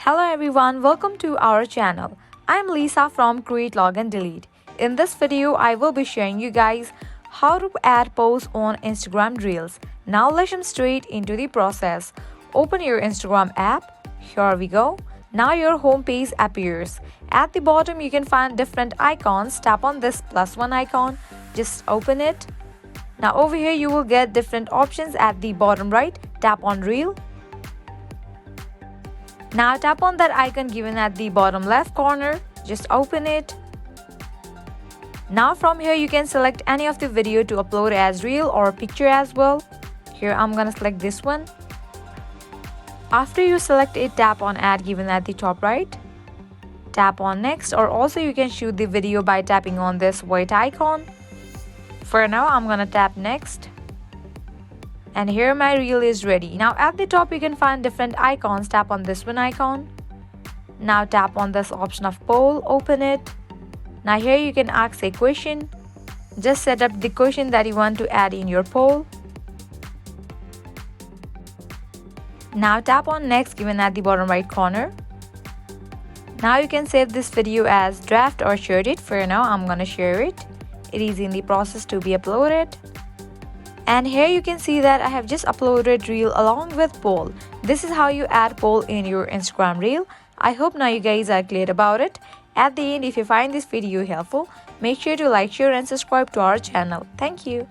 Hello everyone, welcome to our channel. I'm Lisa from Create Log and Delete. In this video, I will be showing you guys how to add posts on Instagram Reels. Now let's jump straight into the process. Open your Instagram app. Here we go. Now your home page appears. At the bottom, you can find different icons. Tap on this +1 icon. Just open it. Now over here, you will get different options at the bottom right. Tap on Reel. Now tap on that icon given at the bottom left corner. Just open it. Now from here you can select any of the video to upload as reel or picture as well. Here I'm gonna select this one. After you select it, tap on add given at the top right. Tap on next, or also you can shoot the video by tapping on this white icon. For now I'm gonna tap next. And here my reel is ready. Now at the top you can find different icons. Tap on this one icon. Now tap on this option of poll, open it. Now here you can ask a question. Just set up the question that you want to add in your poll. Now tap on next given at the bottom right corner. Now you can save this video as draft or share it. For now I'm gonna share it. It is in the process to be uploaded. And here you can see that I have just uploaded reel along with poll. This is how you add poll in your Instagram reel. I hope now you guys are clear about it. At the end, if you find this video helpful, make sure to like, share and subscribe to our channel. Thank you.